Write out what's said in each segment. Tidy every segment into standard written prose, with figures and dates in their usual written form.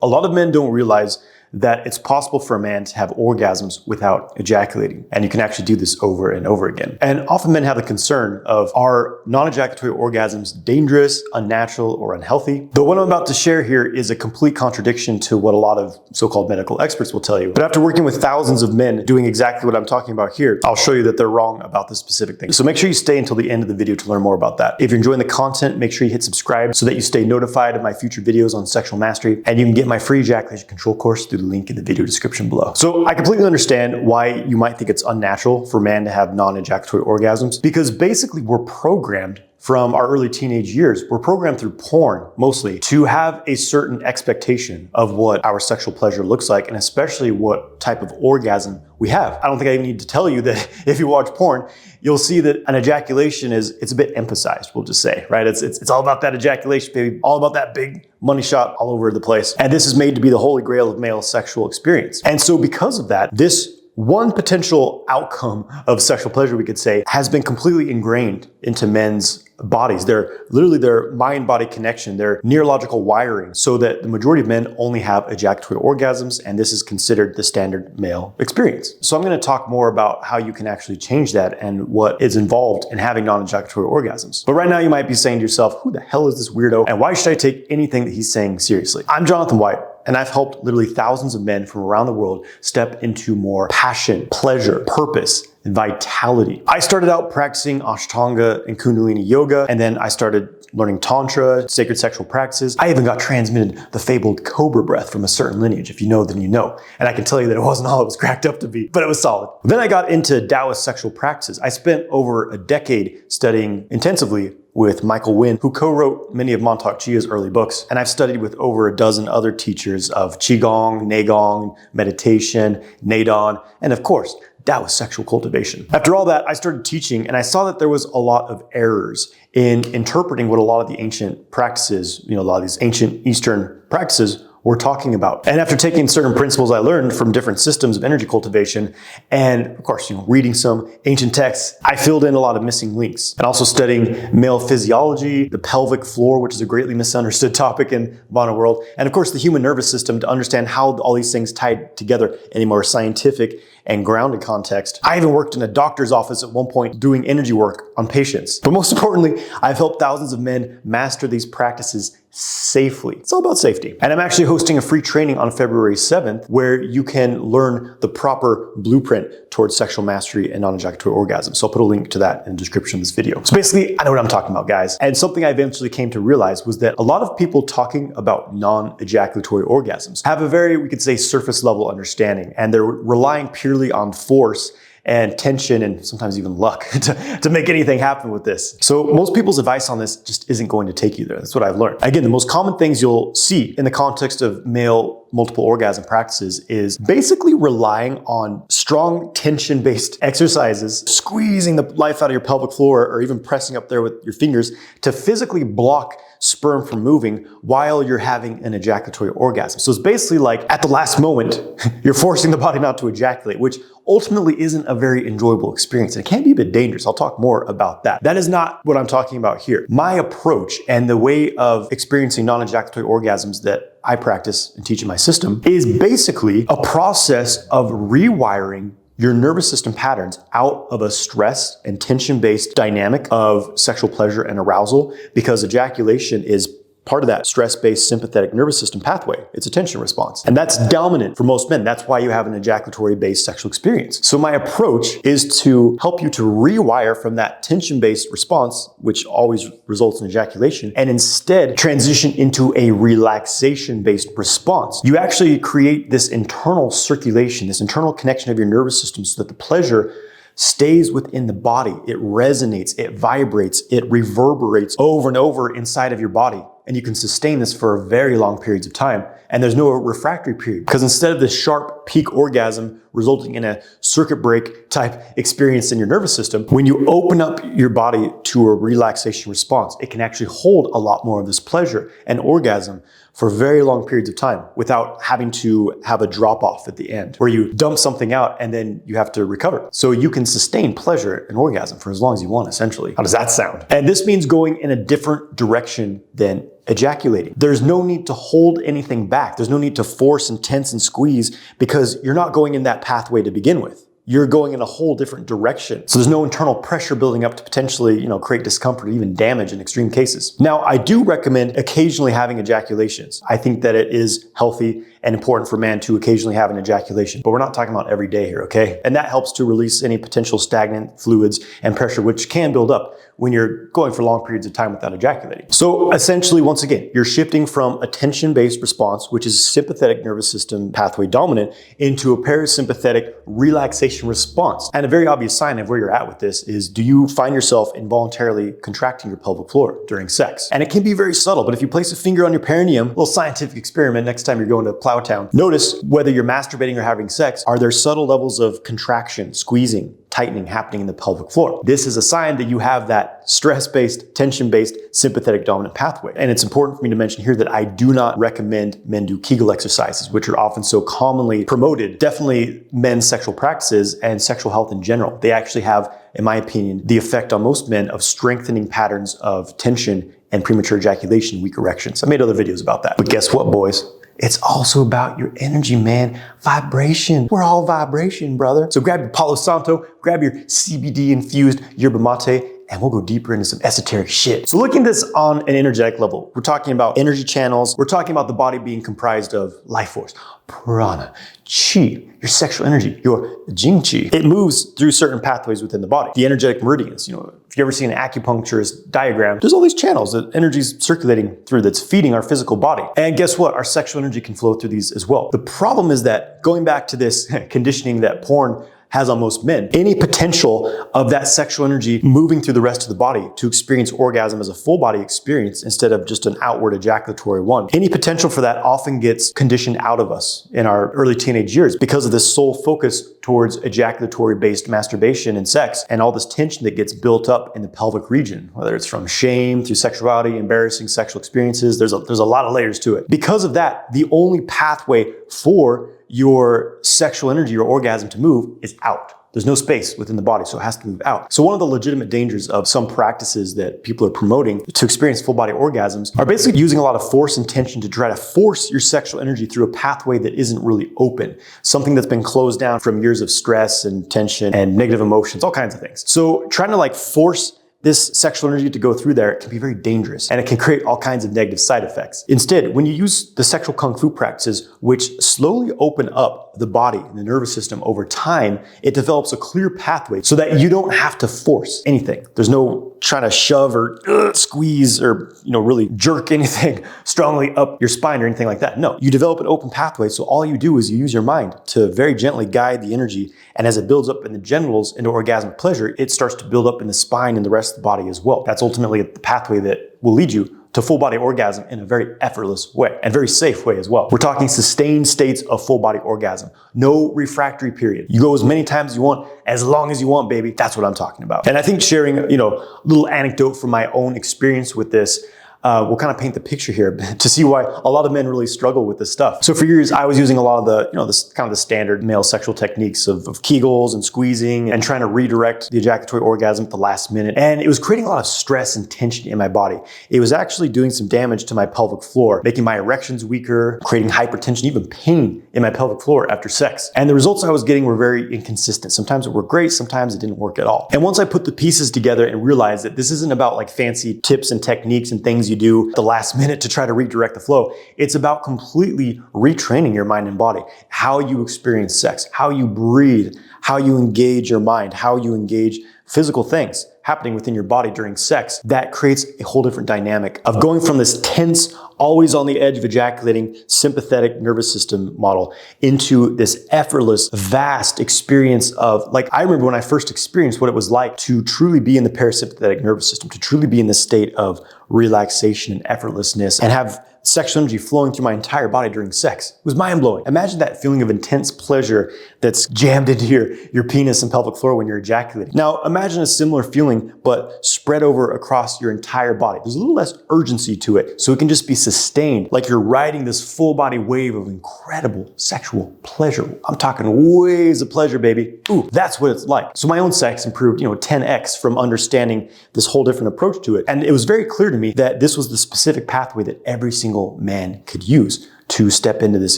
A lot of men don't realize that it's possible for a man to have orgasms without ejaculating. And you can actually do this over and over again. And often men have the concern of, are non-ejaculatory orgasms dangerous, unnatural, or unhealthy? Though what I'm about to share here is a complete contradiction to what a lot of so-called medical experts will tell you. But after working with thousands of men doing exactly what I'm talking about here, I'll show you that they're wrong about this specific thing. So make sure you stay until the end of the video to learn more about that. If you're enjoying the content, make sure you hit subscribe so that you stay notified of my future videos on sexual mastery. And you can get my free ejaculation control course through the link in the video description below. So I completely understand why you might think it's unnatural for man to have non-ejaculatory orgasms, because basically we're programmed from our early teenage years, we're programmed through porn mostly to have a certain expectation of what our sexual pleasure looks like, and especially what type of orgasm we have. I don't think I even need to tell you that if you watch porn, you'll see that an ejaculation it's a bit emphasized, we'll just say, right? It's all about that ejaculation, baby, all about that big money shot all over the place. And this is made to be the holy grail of male sexual experience. And so because of that, this one potential outcome of sexual pleasure, we could say, has been completely ingrained into men's bodies. They're literally their mind-body connection, their neurological wiring, so that the majority of men only have ejaculatory orgasms, and this is considered the standard male experience. So I'm going to talk more about how you can actually change that and what is involved in having non-ejaculatory orgasms. But right now you might be saying to yourself, who the hell is this weirdo, and why should I take anything that he's saying seriously? I'm Jonathan White, and I've helped literally thousands of men from around the world step into more passion, pleasure, purpose, and vitality. I started out practicing Ashtanga and Kundalini yoga, and then I started learning Tantra, sacred sexual practices. I even got transmitted the fabled cobra breath from a certain lineage. If you know, then you know. And I can tell you that it wasn't all it was cracked up to be, but it was solid. Then I got into Taoist sexual practices. I spent over a decade studying intensively with Michael Wynn, who co-wrote many of Montauk Chia's early books. And I've studied with over a dozen other teachers of Qigong, Neigong, meditation, Neidon, and of course, Taoist sexual cultivation. After all that, I started teaching, and I saw that there was a lot of errors in interpreting what a lot of the ancient practices, a lot of these ancient Eastern practices we're talking about. And after taking certain principles I learned from different systems of energy cultivation, and of course, reading some ancient texts, I filled in a lot of missing links. And also studying male physiology, the pelvic floor, which is a greatly misunderstood topic in modern world, and of course the human nervous system, to understand how all these things tied together in a more scientific and grounded context. I even worked in a doctor's office at one point doing energy work on patients. But most importantly, I've helped thousands of men master these practices safely. It's all about safety. And I'm actually hosting a free training on February 7th where you can learn the proper blueprint towards sexual mastery and non-ejaculatory orgasm. So I'll put a link to that in the description of this video. So basically, I know what I'm talking about, guys. And something I eventually came to realize was that a lot of people talking about non-ejaculatory orgasms have a very, we could say, surface level understanding, and they're relying purely on force and tension and sometimes even luck to make anything happen with this. So most people's advice on this just isn't going to take you there. That's what I've learned. Again, the most common things you'll see in the context of male multiple orgasm practices is basically relying on strong tension-based exercises, squeezing the life out of your pelvic floor, or even pressing up there with your fingers to physically block sperm from moving while you're having an ejaculatory orgasm. So it's basically like at the last moment, you're forcing the body not to ejaculate, which ultimately isn't a very enjoyable experience. And it can be a bit dangerous. I'll talk more about that. That is not what I'm talking about here. My approach and the way of experiencing non-ejaculatory orgasms that I practice and teach in my system is basically a process of rewiring your nervous system patterns out of a stress and tension-based dynamic of sexual pleasure and arousal, because ejaculation is part of that stress-based sympathetic nervous system pathway. It's a tension response. And that's dominant for most men. That's why you have an ejaculatory-based sexual experience. So my approach is to help you to rewire from that tension-based response, which always results in ejaculation, and instead transition into a relaxation-based response. You actually create this internal circulation, this internal connection of your nervous system so that the pleasure stays within the body. It resonates, it vibrates, it reverberates over and over inside of your body. And you can sustain this for very long periods of time. And there's no refractory period, because instead of this sharp peak orgasm resulting in a circuit break type experience in your nervous system, when you open up your body to a relaxation response, it can actually hold a lot more of this pleasure and orgasm for very long periods of time without having to have a drop off at the end where you dump something out and then you have to recover. So you can sustain pleasure and orgasm for as long as you want, essentially. How does that sound? And this means going in a different direction than ejaculating. There's no need to hold anything back. There's no need to force and tense and squeeze because you're not going in that pathway to begin with. You're going in a whole different direction. So there's no internal pressure building up to potentially, create discomfort or even damage in extreme cases. Now, I do recommend occasionally having ejaculations. I think that it is healthy and important for man to occasionally have an ejaculation, but we're not talking about every day here, okay? And that helps to release any potential stagnant fluids and pressure, which can build up when you're going for long periods of time without ejaculating. So essentially, once again, you're shifting from a tension-based response, which is sympathetic nervous system pathway dominant, into a parasympathetic relaxation response. And a very obvious sign of where you're at with this is, do you find yourself involuntarily contracting your pelvic floor during sex? And it can be very subtle, but if you place a finger on your perineum, little scientific experiment next time you're going to Plowtown, notice whether you're masturbating or having sex, are there subtle levels of contraction, squeezing, tightening happening in the pelvic floor? This is a sign that you have that stress-based, tension-based, sympathetic dominant pathway. And it's important for me to mention here that I do not recommend men do Kegel exercises, which are often so commonly promoted. Definitely men's sexual practices and sexual health in general. They actually have, in my opinion, the effect on most men of strengthening patterns of tension and premature ejaculation, weak erections. I made other videos about that. But guess what, boys? It's also about your energy, man. Vibration. We're all vibration, brother. So grab your Palo Santo, grab your CBD-infused yerba mate, and we'll go deeper into some esoteric shit. So looking at this on an energetic level, we're talking about energy channels. We're talking about the body being comprised of life force, prana, chi, your sexual energy, your jing chi. It moves through certain pathways within the body. The energetic meridians, if you ever seen an acupuncturist diagram, there's all these channels that energy's circulating through that's feeding our physical body. And guess what? Our sexual energy can flow through these as well. The problem is that going back to this conditioning that porn has on most men, any potential of that sexual energy moving through the rest of the body to experience orgasm as a full body experience instead of just an outward ejaculatory one, any potential for that often gets conditioned out of us in our early teenage years because of this sole focus towards ejaculatory-based masturbation and sex and all this tension that gets built up in the pelvic region, whether it's from shame through sexuality, embarrassing sexual experiences. There's a lot of layers to it. Because of that, the only pathway for your sexual energy, your orgasm to move is out. There's no space within the body, so it has to move out. So one of the legitimate dangers of some practices that people are promoting to experience full body orgasms are basically using a lot of force and tension to try to force your sexual energy through a pathway that isn't really open. Something that's been closed down from years of stress and tension and negative emotions, all kinds of things. So trying to force this sexual energy to go through there can be very dangerous and it can create all kinds of negative side effects. Instead, when you use the sexual kung fu practices, which slowly open up the body and the nervous system over time, it develops a clear pathway so that you don't have to force anything. There's no trying to shove or squeeze or really jerk anything strongly up your spine or anything like that. No, you develop an open pathway. So all you do is you use your mind to very gently guide the energy. And as it builds up in the genitals into orgasmic pleasure, it starts to build up in the spine and the rest of the body as well. That's ultimately the pathway that will lead you to full body orgasm in a very effortless way and very safe way as well. We're talking sustained states of full body orgasm. No refractory period. You go as many times as you want, as long as you want, baby. That's what I'm talking about. And I think sharing, a little anecdote from my own experience with this will kind of paint the picture here to see why a lot of men really struggle with this stuff. So for years, I was using a lot of the, this kind of the standard male sexual techniques of Kegels and squeezing and trying to redirect the ejaculatory orgasm at the last minute. And it was creating a lot of stress and tension in my body. It was actually doing some damage to my pelvic floor, making my erections weaker, creating hypertension, even pain in my pelvic floor after sex. And the results I was getting were very inconsistent. Sometimes it worked great, sometimes it didn't work at all. And once I put the pieces together and realized that this isn't about fancy tips and techniques and things you do at the last minute to try to redirect the flow. It's about completely retraining your mind and body, how you experience sex, how you breathe, how you engage your mind, how you engage physical things happening within your body during sex. That creates a whole different dynamic of going from this tense, always on the edge of ejaculating sympathetic nervous system model into this effortless, vast experience of, I remember when I first experienced what it was like to truly be in the parasympathetic nervous system, to truly be in this state of relaxation and effortlessness and have sexual energy flowing through my entire body during sex. It was mind-blowing. Imagine that feeling of intense pleasure that's jammed into your penis and pelvic floor when you're ejaculating. Now, imagine a similar feeling, but spread over across your entire body. There's a little less urgency to it, so it can just be sustained, like you're riding this full body wave of incredible sexual pleasure. I'm talking waves of pleasure, baby. Ooh, that's what it's like. So my own sex improved, 10x from understanding this whole different approach to it. And it was very clear to me that this was the specific pathway that every single man could use to step into this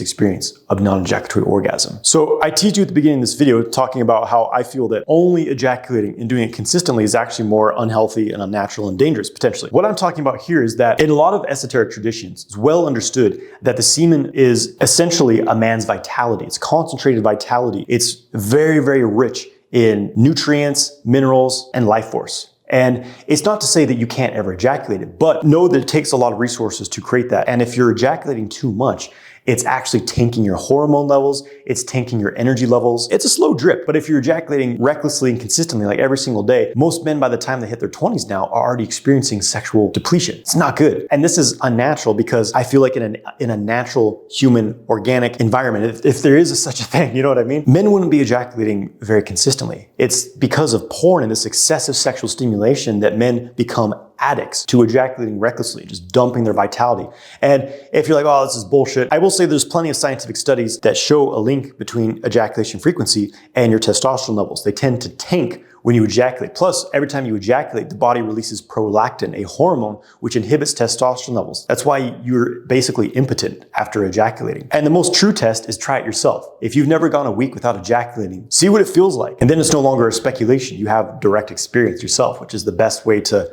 experience of non-ejaculatory orgasm. So I teased you at the beginning of this video talking about how I feel that only ejaculating and doing it consistently is actually more unhealthy and unnatural and dangerous, potentially. What I'm talking about here is that in a lot of esoteric traditions, it's well understood that the semen is essentially a man's vitality. It's concentrated vitality. It's very, very rich in nutrients, minerals, and life force. And it's not to say that you can't ever ejaculate it, but know that it takes a lot of resources to create that. And if you're ejaculating too much, it's actually tanking your hormone levels, it's tanking your energy levels. It's a slow drip, but if you're ejaculating recklessly and consistently, like every single day, most men by the time they hit their 20s now are already experiencing sexual depletion. It's not good. And this is unnatural because I feel like in a natural, human, organic environment, if there is such a thing, you know what I mean? Men wouldn't be ejaculating very consistently. It's because of porn and this excessive sexual stimulation that men become addicts to ejaculating recklessly, just dumping their vitality. And if you're like, oh, this is bullshit, I will say there's plenty of scientific studies that show a link between ejaculation frequency and your testosterone levels. They tend to tank when you ejaculate. Plus, every time you ejaculate, the body releases prolactin, a hormone which inhibits testosterone levels. That's why you're basically impotent after ejaculating. And the most true test is try it yourself. If you've never gone a week without ejaculating, see what it feels like. And then it's no longer a speculation. You have direct experience yourself, which is the best way to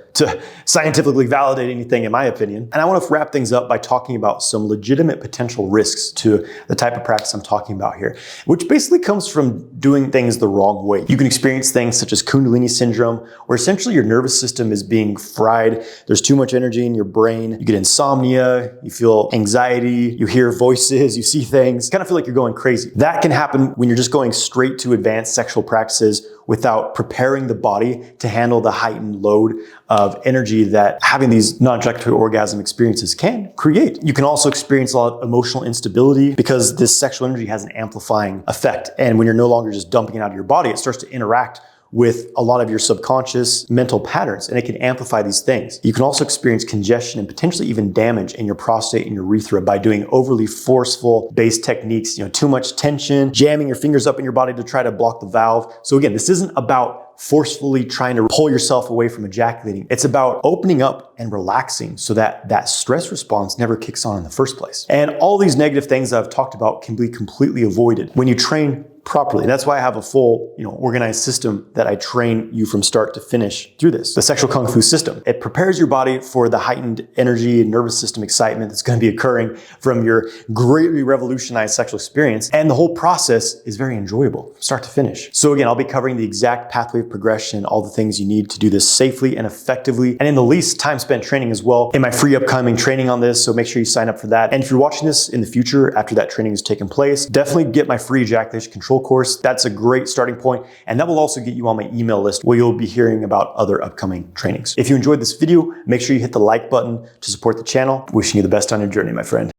scientifically validate anything, in my opinion. And I want to wrap things up by talking about some legitimate potential risks to the type of practice I'm talking about here, which basically comes from doing things the wrong way. You can experience things such as Kundalini syndrome, where essentially your nervous system is being fried. There's too much energy in your brain. You get insomnia, you feel anxiety, you hear voices, you see things, you kind of feel like you're going crazy. That can happen when you're just going straight to advanced sexual practices without preparing the body to handle the heightened load of energy that having these non-ejaculatory orgasm experiences can create. You can also experience a lot of emotional instability because this sexual energy has an amplifying effect. And when you're no longer just dumping it out of your body, it starts to interact with a lot of your subconscious mental patterns, and it can amplify these things. You can also experience congestion and potentially even damage in your prostate and urethra by doing overly forceful based techniques, too much tension, jamming your fingers up in your body to try to block the valve. So again, this isn't about forcefully trying to pull yourself away from ejaculating. It's about opening up and relaxing so that that stress response never kicks on in the first place. And all these negative things that I've talked about can be completely avoided when you train properly. And that's why I have a full, organized system that I train you from start to finish through this, the sexual kung fu system. It prepares your body for the heightened energy and nervous system excitement that's going to be occurring from your greatly revolutionized sexual experience. And the whole process is very enjoyable from start to finish. So again, I'll be covering the exact pathway of progression, all the things you need to do this safely and effectively, and in the least time spent training as well in my free upcoming training on this. So make sure you sign up for that. And if you're watching this in the future, after that training has taken place, definitely get my free ejaculation control course. That's a great starting point, and that will also get you on my email list where you'll be hearing about other upcoming trainings. If you enjoyed this video, make sure you hit the like button to support the channel. Wishing you the best on your journey, my friend.